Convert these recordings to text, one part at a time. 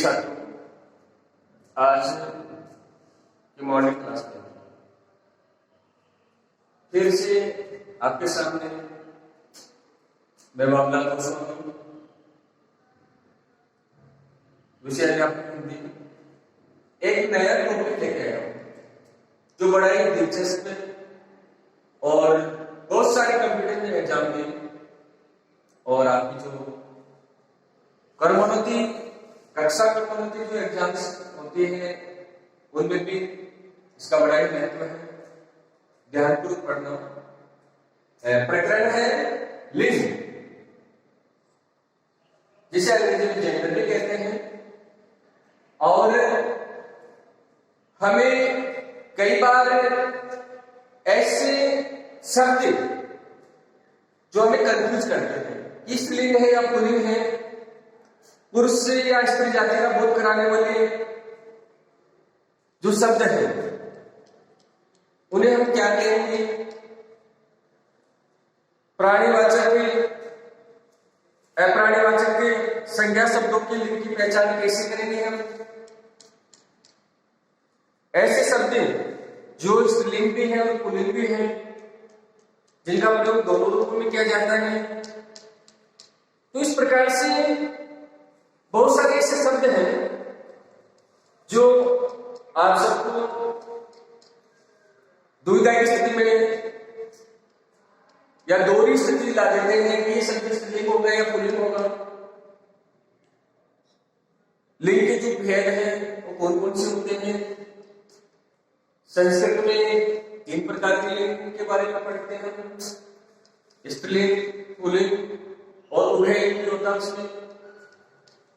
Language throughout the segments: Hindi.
साथियों, आज की मॉर्निंग क्लास में फिर से आपके सामने मैं बाबूलाल गोस्वामी, विषय अध्यापक हिंदी, एक नया टॉपिक लेके आया हूं जो बड़ा ही दिलचस्प है और बहुत सारे कॉम्पिटिटिव एग्जाम में और आपकी जो कर्मोन्नति कक्षा कर्मोन्नति जो एग्जाम्स होती है उनमें भी इसका बड़ा ही महत्व है। ध्यानपूर्वक पढ़ना। प्रकरण है लिंग, जिसे अंग्रेजी में जेंडर भी कहते हैं। और हमें कई बार ऐसे शब्द जो हमें कंफ्यूज करते हैं, स्त्रीलिंग है या पुल्लिंग है, पुरुष या स्त्री जाति का बोध कराने वाले जो शब्द है उन्हें हम क्या कहेंगे, प्राणीवाचक के अप्राणीवाचक के संज्ञा शब्दों की लिंग की पहचान कैसे करेंगे हम। ऐसे शब्द जो स्त्रीलिंग भी है और पुल्लिंग भी है, जिनका प्रयोग दोनों रूपों में किया जाता है। तो इस प्रकार से बहुत सारे ऐसे शब्द हैं जो आप सबको दुविधा की स्थिति में या दोहरी स्थिति ला देते हैं कि ये शब्द स्त्रीलिंग होगा या पुल्लिंग होगा। लिंग के जो भेद हैं वो कौन कौन से होते हैं। संस्कृत में 3 प्रकार के लिंग के बारे में पढ़ते हैं, स्त्रीलिंग, पुल्लिंग और उभयलिंग भी होता है, उसमें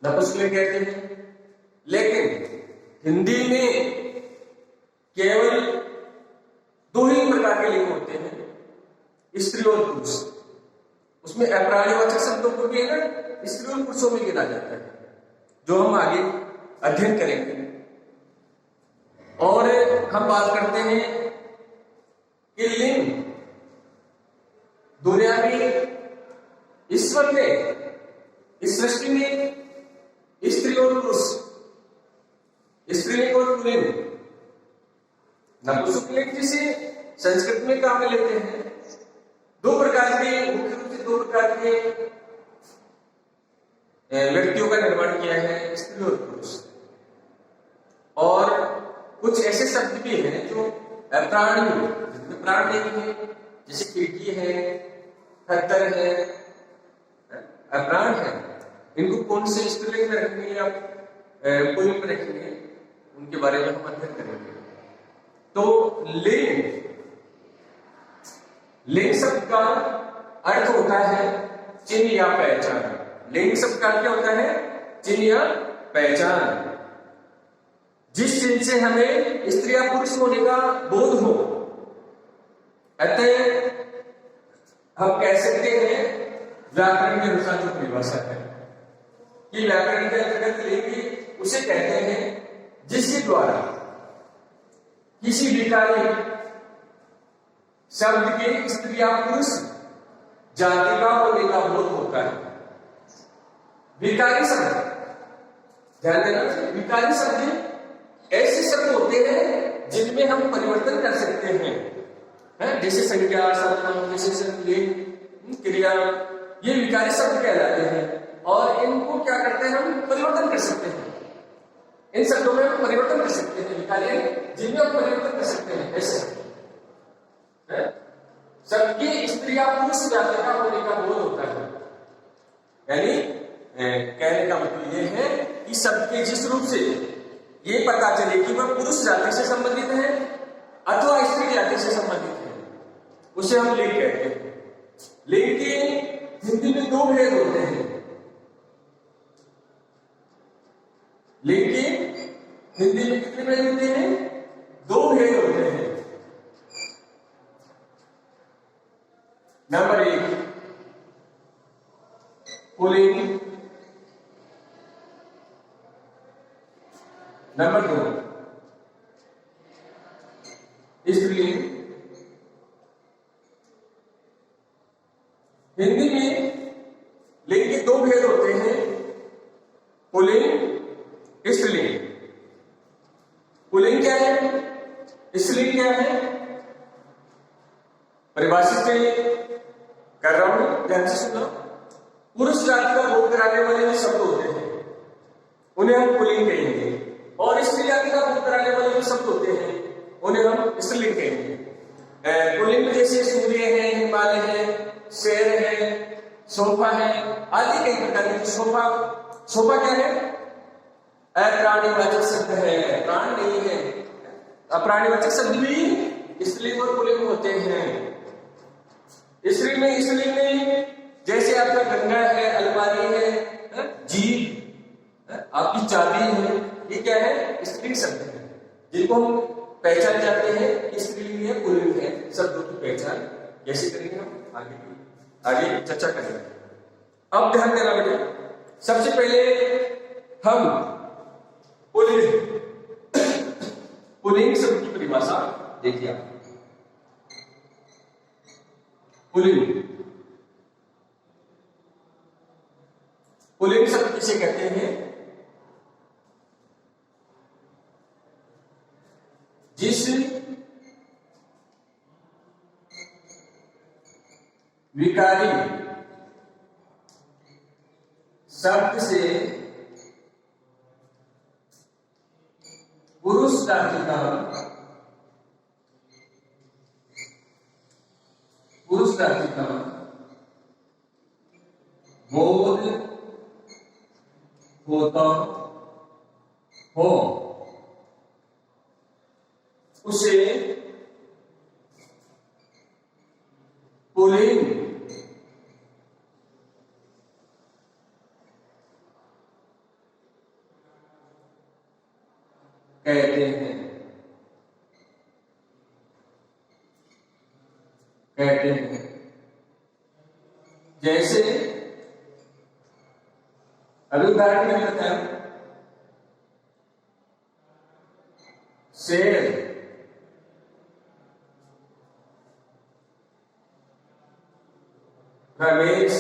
नपुंसकलिंग कहते हैं। लेकिन हिंदी में केवल 2 ही प्रकार के लिंग होते हैं, स्त्री और पुरुष। उसमें अप्राणीवाचक शब्दों को भी है ना स्त्री और पुरुषों में गिना जाता है, जो हम आगे अध्ययन करेंगे। और हम बात करते हैं कि लिंग दुनिया में, ईश्वर ने इस सृष्टि में स्त्री और पुरुष, स्त्रीलिंग और पुल्लिंग, नपुंसकलिंग जिसे संस्कृत में काम में लेते हैं, 2 प्रकार के, मुख्य रूप से 2 प्रकार के व्यक्तियों का निर्माण किया है, स्त्री और पुरुष। और कुछ ऐसे शब्द भी हैं जो अप्राणी, जिनमें प्राण नहीं है, जैसे खिड़की है, खद्दर है, अप्राण है। इनको कौन से स्त्रीलिंग में रखेंगे या पुल्लिंग में रखेंगे, उनके बारे में हम अध्ययन करेंगे। तो लिंग शब्द का अर्थ होता है चिन्ह या पहचान। लिंग शब्द का क्या होता है? चिन्ह या पहचान। जिस चिन्ह से हमें स्त्री या पुरुष होने का बोध हो। अतः हम कह सकते हैं व्याकरण के अनुसार जो परिभाषा है कि व्याकरण के अंतर्गत लिंग उसे कहते हैं जिसके द्वारा किसी विकारी शब्द के स्त्री या पुरुष जाति का होने का बोध होता है। विकारी शब्द, ध्यान देना, विकारी शब्द ऐसे शब्द होते हैं जिनमें हम परिवर्तन कर सकते हैं, जैसे संज्ञा, सर्वनाम, विशेषण, लिंग, क्रिया, ये विकारी शब्द कहलाते हैं। और इनको क्या करते हैं, हम परिवर्तन कर सकते हैं। इन शब्दों में हम परिवर्तन कर सकते हैं, विकारी जिनमें हम परिवर्तन कर सकते हैं। ऐसे सबके स्त्री या पुरुष जाति का होने का बोध होता है। यानी कहने का मतलब यह है कि सबके जिस रूप से ये पता चले कि वह पुरुष जाति से संबंधित है अथवा स्त्री जाति से संबंधित है, उसे हम लिंग कहते हैं। लिंग के हिंदी में 2 भेद होते हैं। लिंग के हिंदी में कितने भेद होते हैं? 2 भेद होते हैं। नंबर 1 पुल्लिंग, नंबर 2 स्त्रीलिंग। हिंदी में लिंग के 2 भेद होते हैं, पुल्लिंग क्या है? परिभाषित कर रहा हूं, ध्यान से सुनो। पुरुष जाति का भोग कराने वाले जो शब्द होते हैं उन्हें हम पुल्लिंग कहेंगे, और स्त्री जाति का भोग कराने वाले जो शब्द होते हैं उन्हें हम स्त्रीलिंग कहेंगे। पुल्लिंग में जैसे सूर्य है, हिमालय है, शेर है, सोफा है, आदि कई प्रकार के। सोफा क्या है? अप्राणीवाचक शब्द है, प्राण नहीं है। अप्राणीवाचक शब्द भी स्त्रीलिंग और पुल्लिंग होते हैं। स्त्रीलिंग में जैसे आपका गंगा है, अलमारी है, जीप, आपकी चाबी है, ये क्या है? स्त्रीलिंग शब्द है, जिनको हम पहचान जाते हैं कि स्त्रीलिंग है, पुल्लिंग है। शब्दों की पहचान कैसे करेंगे हम आगे चर्चा करेंगे। अब ध्यान देना बेटे, सबसे पहले हम पुल्लिंग शब्द की परिभाषा देखिए आप। पुल्लिंग शब्द किसे कहते हैं? जिस विकारी शब्द से पुरुष जाति का बोध होता हो उसे पुल्लिंग कहते हैं। जैसे अभी उदाहरण मैंने बताया, शेर, रमेश,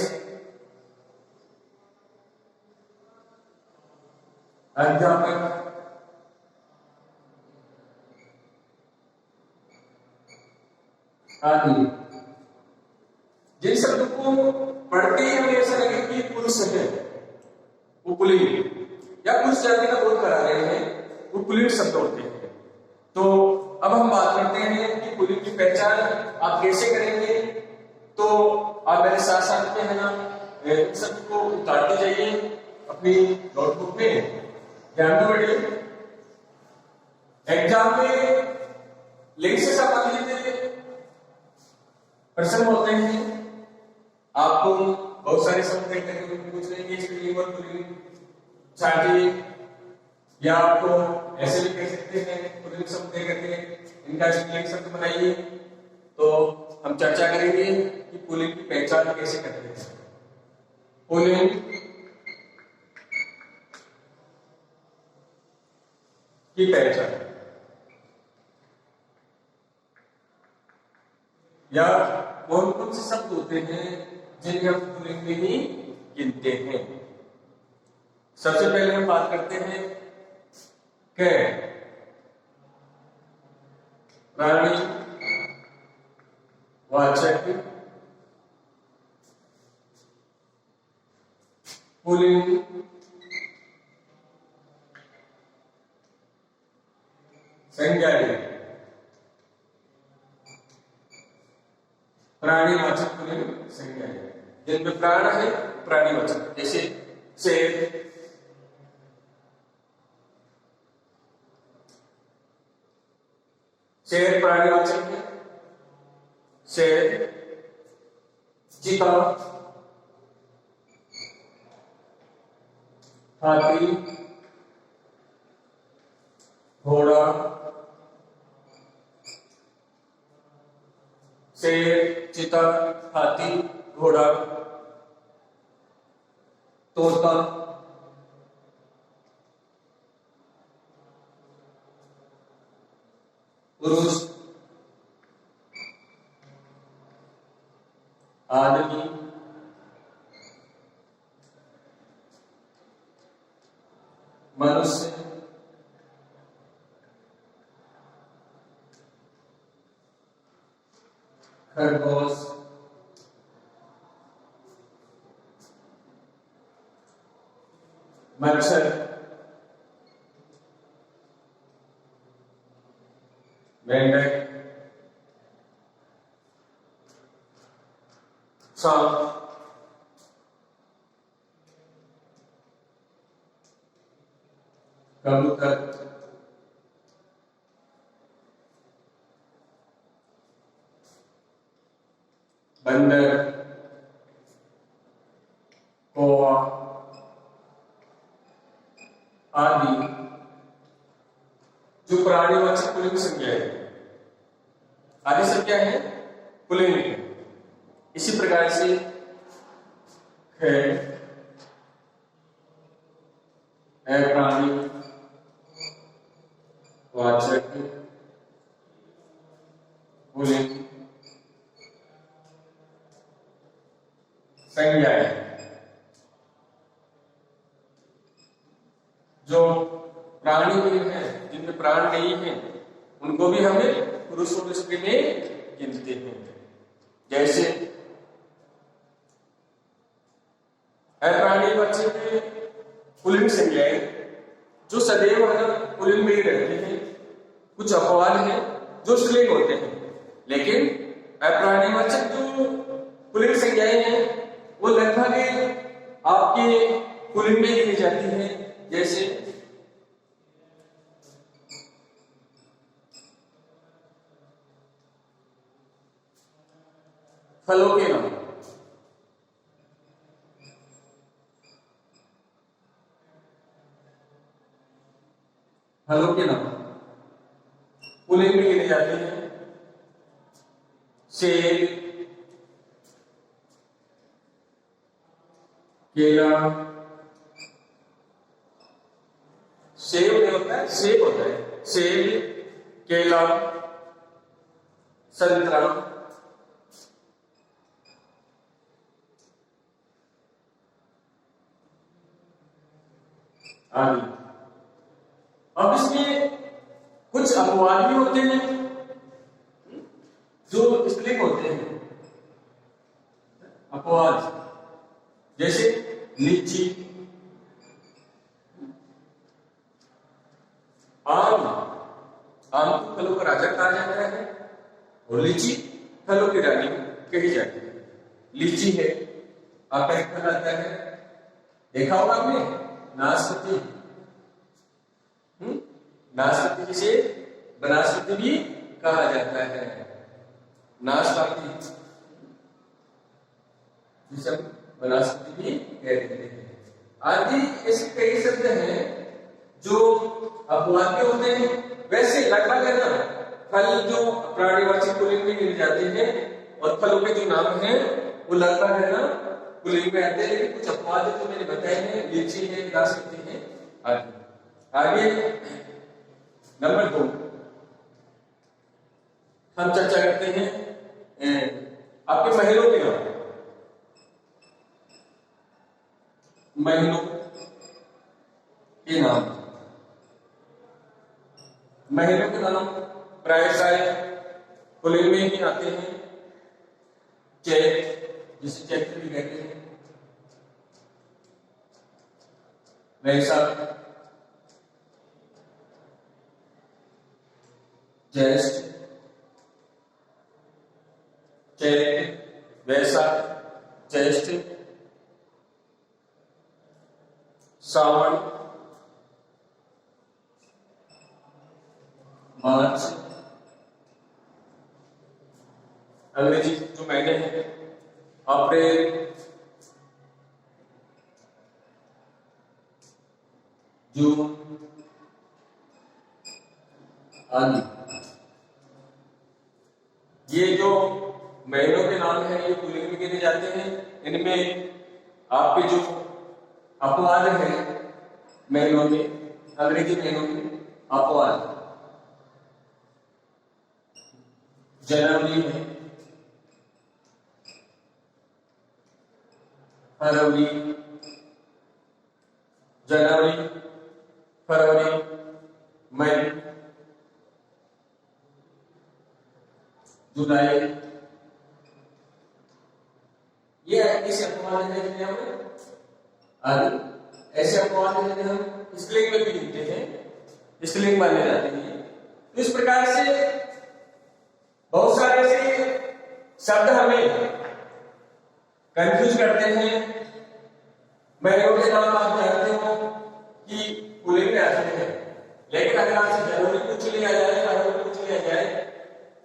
अध्यापक, आदि। जिन शब्दों को पढ़ते ही हमें ऐसा लगे कि पुरुष है, वो पुल्लिंग या पुरुष जाति का बोध करा रहे हैं, वो पुल्लिंग शब्द होते हैं। तो अब हम बात करते हैं कि पुल्लिंग की पहचान आप कैसे करेंगे। तो आप मेरे साथ साथ में है ना, शब्द को उतारते जाइए अपनी नोटबुक में। ध्यान दो बेटे, एग्जाम में लिंक से संबंधित प्रश्न होते हैं, आपको बहुत सारे शब्द देखने को पूछ रहे हैं, स्त्रीलिंग और पुल्लिंग चाहिए, या आपको ऐसे भी कह सकते हैं पुल्लिंग शब्द दे करके इनका स्त्रीलिंग शब्द बनाइए। तो हम चर्चा करेंगे कि पुल्लिंग की पहचान कैसे करते हैं। पुल्लिंग की पहचान, या कौन कौन से शब्द होते हैं जिन्हें हम पुल्लिंग में ही गिनते हैं। सबसे पहले हम बात करते हैं के प्राणी वाचक पुल्लिंग संज्ञाएं। प्राणीवाचक पुल्लिंग संज्ञाएं, जिनमें प्राण है, प्राणीवाचक, जैसे शेर, शेर प्राणीवाचक है, शेर, चीता, हाथी, घोड़ा, शेर, चीता, हाथी, घोड़ा, तोता, पुरुष, आदमी, मनुष्य, खरगोश, मच्छर, मेंढक, सांप, कबूतर, बंदर, कौवा आदि जो प्राणीवाचक पुल्लिंग संज्ञा है, आदि संज्ञा है पुल्लिंग है। इसी प्रकार से है प्राणी वाचक पुल्लिंग संज्ञाएं। जो प्राणी पुल्लिंग है, जिनमें प्राण नहीं है, उनको भी हमें पुरुष और स्त्री में गिनते हैं। जैसे अप्राणीवाचक पुल्लिंग संज्ञाएं जो सदैव पुल्लिंग में ही रहते हैं। कुछ अपवाद हैं जो स्त्रीलिंग होते हैं, लेकिन अप्राणीवाचक जो पुल्लिंग संज्ञाएं हैं वो लगभग आपके पुल्लिंग में गिनी जाती है। जैसे फलों के नाम, फलों के नाम पुल्लिंग में गिने जाते हैं। सेब, केला, सेब नहीं होता है, सेब होता है। सेब, केला, संतरा, आदि। अब इसमें कुछ अपवाद भी होते हैं जो स्त्रीलिंग होते हैं। अपवाद जैसे लीची, आम, आम को फलों का राजा कहा जाता है और लीची फलों की रानी कही जाती है। लीची है, आपका एक फल आता है, देखा होगा आपने, नाशपाती। नाशपाती जिसे बनास्पति भी कहा जाता है। नाशपाती जिसे वनस्पति भी कहते हैं। आदि ऐसे कई शब्द हैं जो अपवाद होते हैं। वैसे लगभग है ना, फल जो प्राणीवाचक पुल्लिंग में गिने जाते हैं और फलों के जो नाम हैं वो लगभग है ना पुल्लिंग में आते हैं, लेकिन कुछ अपवाद जो मैंने बताए हैं, लीची है, नाशपाती है आदि। आगे नंबर 2 हम चर्चा करते हैं आपके महीनों के नाम। महीनों के नाम, महीनों के नाम प्रायः पुल्लिंग में ही आते हैं। चैत, जिसे चैत्र भी कहते हैं, वैशाख, ज्येष्ठ, चैत्र, वैशाख, ज्येष्ठ, सावन, मार्च, अंग्रेजी जो महीने हैं अप्रैल, जून आदि। ये जो महीनों के नाम हैं ये पुल्लिंग में गिने जाते हैं। इनमें आपके जो अपवाद है महीनों में, अंग्रेजी महीनों में अपवाद जनवरी है, फरवरी, जनवरी, फरवरी, मई, जुलाई, अपवाद है जिन्हें हम आदि, ऐसे अपवाद है जिन्हें हम स्त्रीलिंग में भी लिखते हैं, स्त्रीलिंग माने जाते हैं। तो इस प्रकार से बहुत सारे ऐसे शब्द हमें कंफ्यूज करते हैं। महिलाओं के नाम आप जानते हो कि पुल्लिंग में आते हैं, लेकिन अगर आपसे जरूरी पूछ लिया जाए, जरूरी पूछ लिया जाए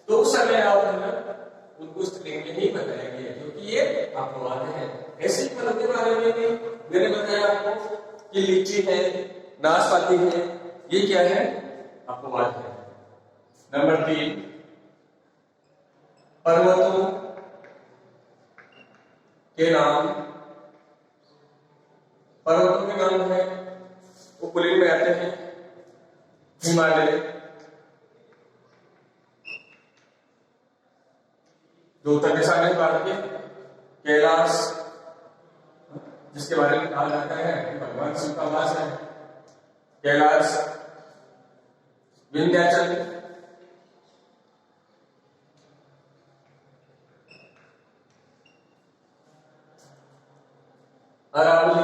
तो उस समय आप उनको स्त्रीलिंग में ही बताएंगे, क्योंकि ये अपवाद है। ऐसे फल के बारे में भी मैंने बताया आपको कि लीची है, नाशपाती है, ये क्या है? अपवाद है। नंबर 3, पर्वतों के नाम, पर्वतों के नाम है वो पुल्लिंग में आते हैं। हिमालय, जो उत्तर दिशा में भारत के, कैलाश जिसके बारे में कहा जाता है कि भगवान शिव का वास है, कैलाश, विंध्याचल, अरावली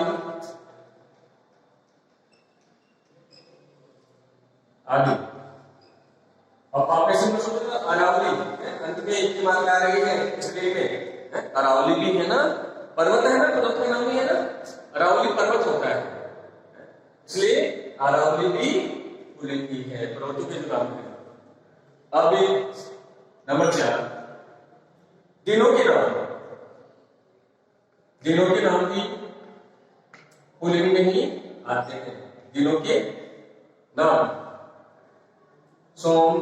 आदि। अब आप ऐसे में सोचो ना, अरावली अंत में एक की मात्रा आ रही है इसलिए में अरावली भी है ना, पर्वत है ना, पर्वत का नाम भी है ना, अरावली पर्वत होता है, इसलिए अरावली भी पुल्लिंग ही है, पर्वतों के नाम है। अब नंबर 4, दिनों के नाम, दिनों के नाम भी पुल्लिंग में ही आते हैं। दिनों के नाम, सोम,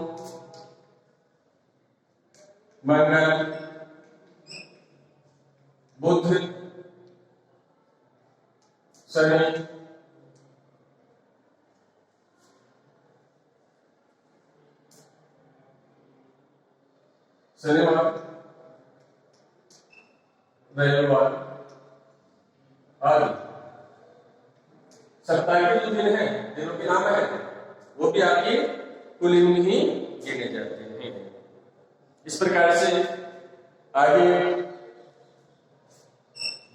मंगल, बुध, शनि, शनिवार, रविवार आदि। सप्ताह के जो दिन है, दिनों के नाम है, वो भी आपके पुल्लिंग में ही गिने जाते हैं। इस प्रकार से आगे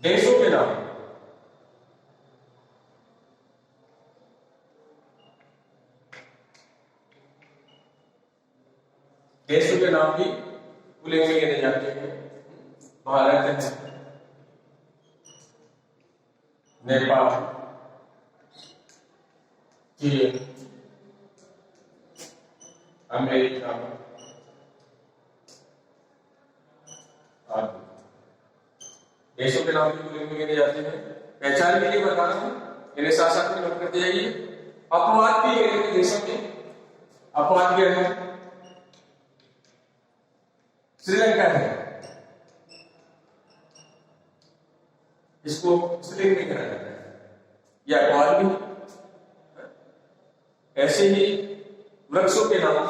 देशों के नाम, देशों के नाम भी पुल्लिंग में गिने जाते हैं। भारत है, नेपाल, चीन, अमेरिका आदि। देशों के नाम भी पुल्लिंग में गिने जाते हैं। पहचान के लिए बता रहा हूं, इन्हें साथ साथ में नोट करते जाइए। अपवाद भी है देशों के, अपवाद क्या है? श्रीलंका है, इसको स्त्रीलिंग में कहा जाता है, यह अपवाद भी। ऐसे ही वृक्षों के नाम,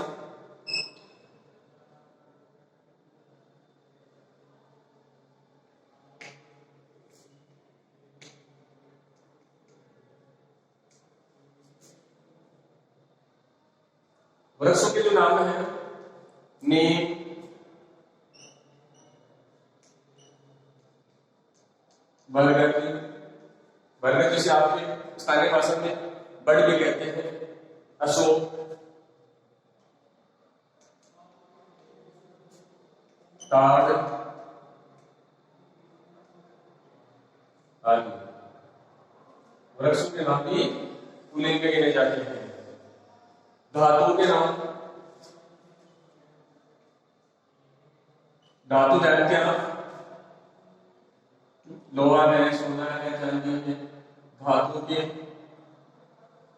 वृक्षों के जो नाम है, नीम, बरगद, बरगद जिसे आपके स्थानीय भाषा में बड़ भी कहते हैं, अशोक, ताड़ आदि। वृक्षों के नाम भी पुल्लिंग में गिने जाते हैं। धातुओं के नाम, धातु जानते हैं आप, लोहा है, सोना है, चांदी है, धातु के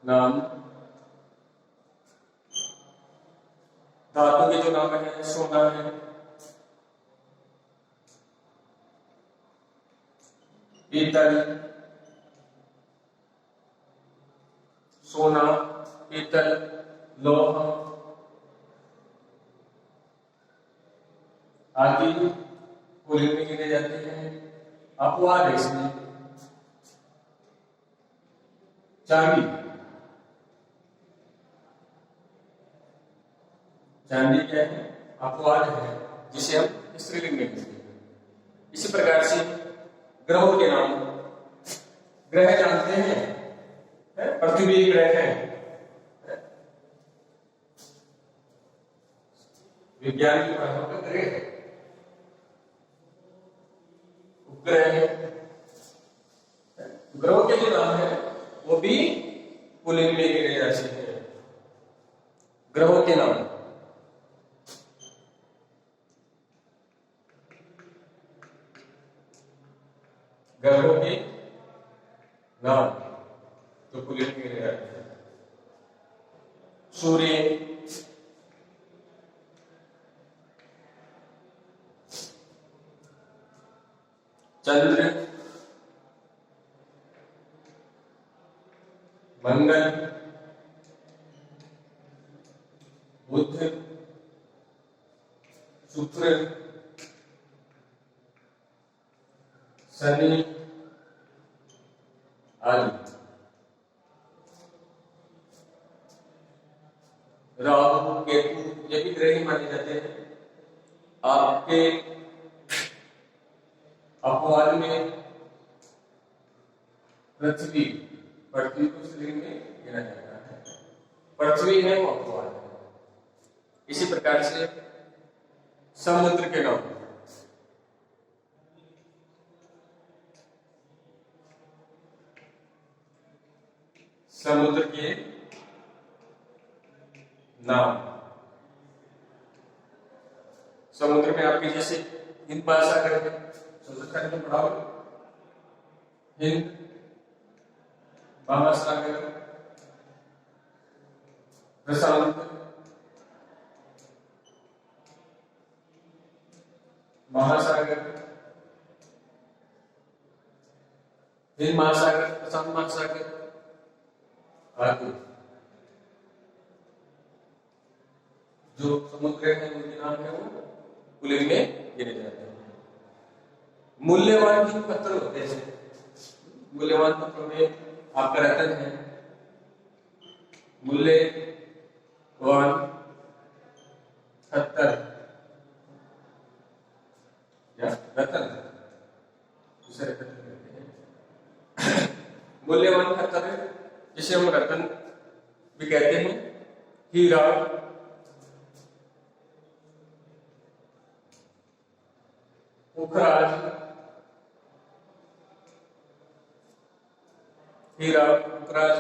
नाम, धातु के जो नाम है, सोना है, पीतल, सोना, पीतल, लोहा आदि पुल्लिंग में गिने जाते हैं। अपवाद है इसमें चांदी, चांदी क्या है? अपवाद है, जिसे हम स्त्रीलिंग में कहते हैं। इसी प्रकार से ग्रहों के नाम। ग्रह जानते हैं, पृथ्वी ग्रह है, विज्ञान की भाषा में ग्रह है, उपग्रह है। ग्रहों के जो नाम है वो भी पुल्लिंग में गिने जाते हैं। ग्रहों के नाम, ग्रहों के नाम तो पुल्लिंग में गिने जाते हैं। सूर्य, चंद्र, मंगल, बुध, शुक्र, शनि आदि। राहु, केतु ये भी ग्रह ही माने जाते हैं। आपके अपवाद में पृथ्वी, पृथ्वी को स्त्रीलिंग में गिना जाता है, पृथ्वी है वो अपवाद है। इसी प्रकार से समुद्र के नाम, समुद्र के नाम, समुद्र में आपके जैसे हिंद महासागर है, समुद्र का नाम पढ़ा होगा, हिंद महासागर, प्रशांत महासागर, हिंद महासागर, प्रशांत महासागर आदि जो समुद्र है उनके नाम है वो पुल्लिंग में गिने जाते हैं। मूल्यवान जो पत्र होते हैं, मूल्यवान पत्रों में आपका रतन है, मूल्यवान पत्थर या रतन, उसे रतन कहते हैं। मूल्यवान पत्थर जिसे हम रतन भी कहते हैं, हीरा, पुखराज, हीरा, पुखराज,